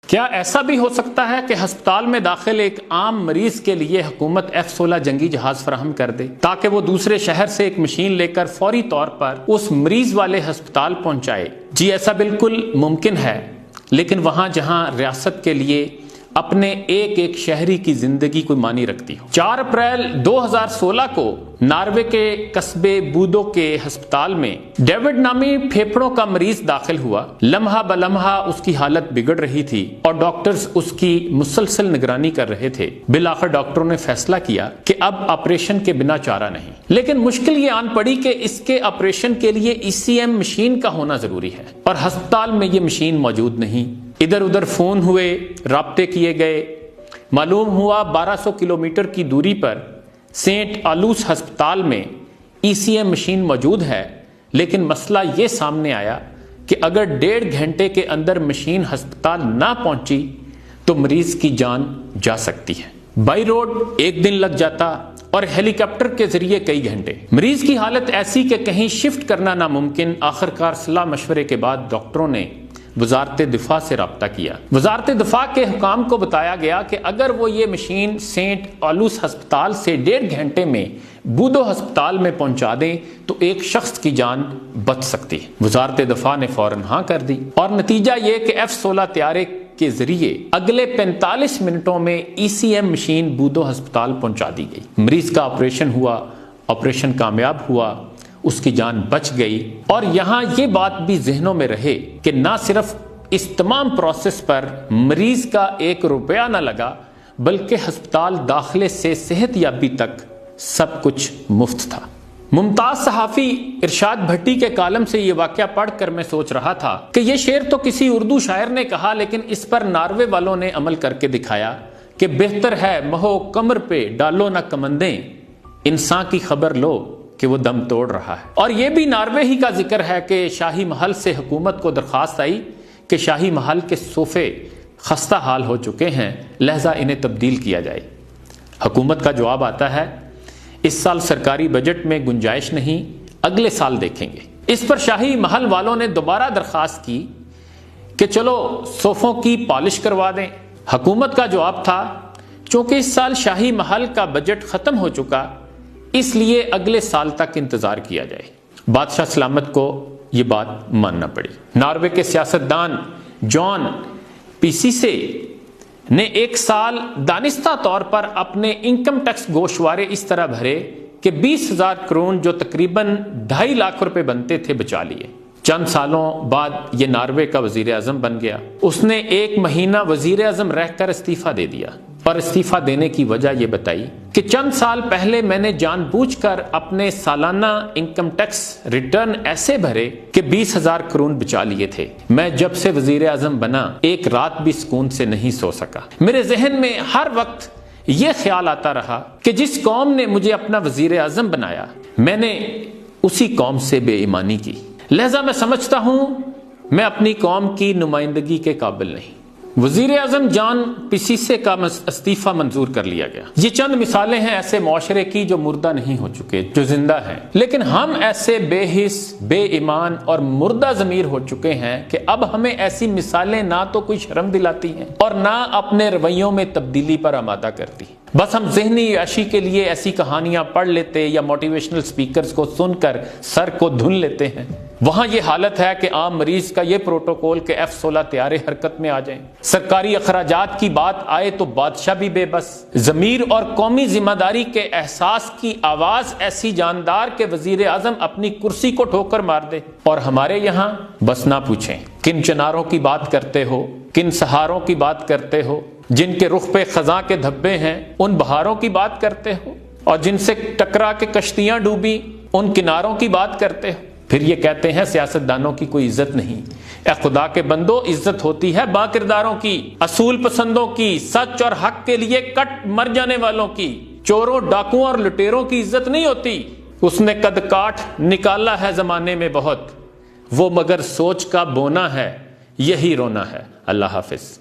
کیا ایسا بھی ہو سکتا ہے کہ ہسپتال میں داخل ایک عام مریض کے لیے حکومت F-16 جنگی جہاز فراہم کر دے تاکہ وہ دوسرے شہر سے ایک مشین لے کر فوری طور پر اس مریض والے ہسپتال پہنچائے؟ جی ایسا بالکل ممکن ہے، لیکن وہاں جہاں ریاست کے لیے اپنے ایک ایک شہری کی زندگی کوئی معنی رکھتی ہو۔ 4 اپریل 2016 کو ناروے کے قصبے بودو کے ہسپتال میں ڈیوڈ نامی پھیپھڑوں کا مریض داخل ہوا۔ لمحہ بلمحہ اس کی حالت بگڑ رہی تھی اور ڈاکٹرز اس کی مسلسل نگرانی کر رہے تھے۔ بالآخر ڈاکٹروں نے فیصلہ کیا کہ اب آپریشن کے بنا چارہ نہیں، لیکن مشکل یہ آن پڑی کہ اس کے آپریشن کے لیے ECM مشین کا ہونا ضروری ہے اور ہسپتال میں یہ مشین موجود نہیں۔ ادھر ادھر فون ہوئے، رابطے کیے گئے، معلوم ہوا 1200 کلومیٹر کی دوری پر سینٹ آلوس ہسپتال میں ECM مشین موجود ہے، لیکن مسئلہ یہ سامنے آیا کہ اگر 1.5 گھنٹے کے اندر مشین ہسپتال نہ پہنچی تو مریض کی جان جا سکتی ہے۔ بائی روڈ 1 دن لگ جاتا اور ہیلی کاپٹر کے ذریعے کئی گھنٹے۔ مریض کی حالت ایسی کہ کہیں شفٹ کرنا ناممکن۔ آخرکار صلاح مشورے کے بعد ڈاکٹروں نے وزارت دفاع سے رابطہ کیا۔ وزارت دفاع کے حکام کو بتایا گیا کہ اگر وہ یہ مشین سینٹ آلوس ہسپتال سے 1.5 گھنٹے میں بودو ہسپتال میں پہنچا دیں تو ایک شخص کی جان بچ سکتی ہے۔ وزارت دفاع نے فوراً ہاں کر دی اور نتیجہ یہ کہ F-16 طیارے کے ذریعے اگلے 45 منٹوں میں ECM مشین بودو ہسپتال پہنچا دی گئی۔ مریض کا آپریشن ہوا، آپریشن کامیاب ہوا، اس کی جان بچ گئی۔ اور یہاں یہ بات بھی ذہنوں میں رہے کہ نہ صرف اس تمام پروسیس پر مریض کا 1 روپیہ نہ لگا، بلکہ ہسپتال داخلے سے صحت یابی تک سب کچھ مفت تھا۔ ممتاز صحافی ارشاد بھٹی کے کالم سے یہ واقعہ پڑھ کر میں سوچ رہا تھا کہ یہ شعر تو کسی اردو شاعر نے کہا، لیکن اس پر ناروے والوں نے عمل کر کے دکھایا کہ بہتر ہے مہو کمر پہ ڈالو نہ کمندیں، انسان کی خبر لو کہ وہ دم توڑ رہا ہے۔ اور یہ بھی ناروے ہی کا ذکر ہے کہ شاہی محل سے حکومت کو درخواست آئی کہ شاہی محل کے صوفے خستہ حال ہو چکے ہیں، لہذا انہیں تبدیل کیا جائے۔ حکومت کا جواب آتا ہے اس سال سرکاری بجٹ میں گنجائش نہیں، اگلے سال دیکھیں گے۔ اس پر شاہی محل والوں نے دوبارہ درخواست کی کہ چلو صوفوں کی پالش کروا دیں۔ حکومت کا جواب تھا چونکہ اس سال شاہی محل کا بجٹ ختم ہو چکا، اس لیے اگلے سال تک انتظار کیا جائے۔ بادشاہ سلامت کو یہ بات ماننا پڑی۔ ناروے کے سیاستدان جان پیسیسے نے 1 سال دانستہ طور پر اپنے انکم ٹیکس گوشوارے اس طرح بھرے کہ 20,000 کروڑ جو تقریباً 2.5 لاکھ روپے بنتے تھے بچا لیے۔ چند سالوں بعد یہ ناروے کا وزیر اعظم بن گیا۔ اس نے 1 مہینہ وزیر اعظم رہ کر استعفیٰ دے دیا اور استعفیٰ دینے کی وجہ یہ بتائی کہ چند سال پہلے میں نے جان بوجھ کر اپنے سالانہ انکم ٹیکس ریٹرن ایسے بھرے کہ 20,000 کروڑ بچا لیے تھے۔ میں جب سے وزیر اعظم بنا 1 رات بھی سکون سے نہیں سو سکا۔ میرے ذہن میں ہر وقت یہ خیال آتا رہا کہ جس قوم نے مجھے اپنا وزیر اعظم بنایا، میں نے اسی قوم سے بے ایمانی کی، لہذا میں سمجھتا ہوں میں اپنی قوم کی نمائندگی کے قابل نہیں۔ وزیر اعظم جان پیسیسے کا استعفیٰ منظور کر لیا گیا۔ یہ چند مثالیں ہیں ایسے معاشرے کی جو مردہ نہیں ہو چکے، جو زندہ ہیں، لیکن ہم ایسے بے حس، بے ایمان اور مردہ ضمیر ہو چکے ہیں کہ اب ہمیں ایسی مثالیں نہ تو کوئی شرم دلاتی ہیں اور نہ اپنے رویوں میں تبدیلی پر آمادہ کرتی۔ بس ہم ذہنی عیاشی کے لیے ایسی کہانیاں پڑھ لیتے یا موٹیویشنل سپیکرز کو سن کر سر کو دھن لیتے ہیں۔ وہاں یہ حالت ہے کہ عام مریض کا یہ پروٹوکول کہ F-16 طیارے حرکت میں آ جائیں۔ سرکاری اخراجات کی بات آئے تو بادشاہ بھی بے بس۔ ضمیر اور قومی ذمہ داری کے احساس کی آواز ایسی جاندار کہ وزیر اعظم اپنی کرسی کو ٹھوکر مار دے۔ اور ہمارے یہاں بس نہ پوچھیں کن چناروں کی بات کرتے ہو، کن سہاروں کی بات کرتے ہو، جن کے رخ پہ خزاں کے دھبے ہیں ان بہاروں کی بات کرتے ہو، اور جن سے ٹکرا کے کشتیاں ڈوبی ان کناروں کی بات کرتے ہو۔ پھر یہ کہتے ہیں سیاستدانوں کی کوئی عزت نہیں۔ اے خدا کے بندو، عزت ہوتی ہے با کرداروں کی، اصول پسندوں کی، سچ اور حق کے لیے کٹ مر جانے والوں کی۔ چوروں، ڈاکوؤں اور لٹیروں کی عزت نہیں ہوتی۔ اس نے قد کاٹ نکالا ہے زمانے میں بہت، وہ مگر سوچ کا بونا ہے، یہی رونا ہے۔ اللہ حافظ۔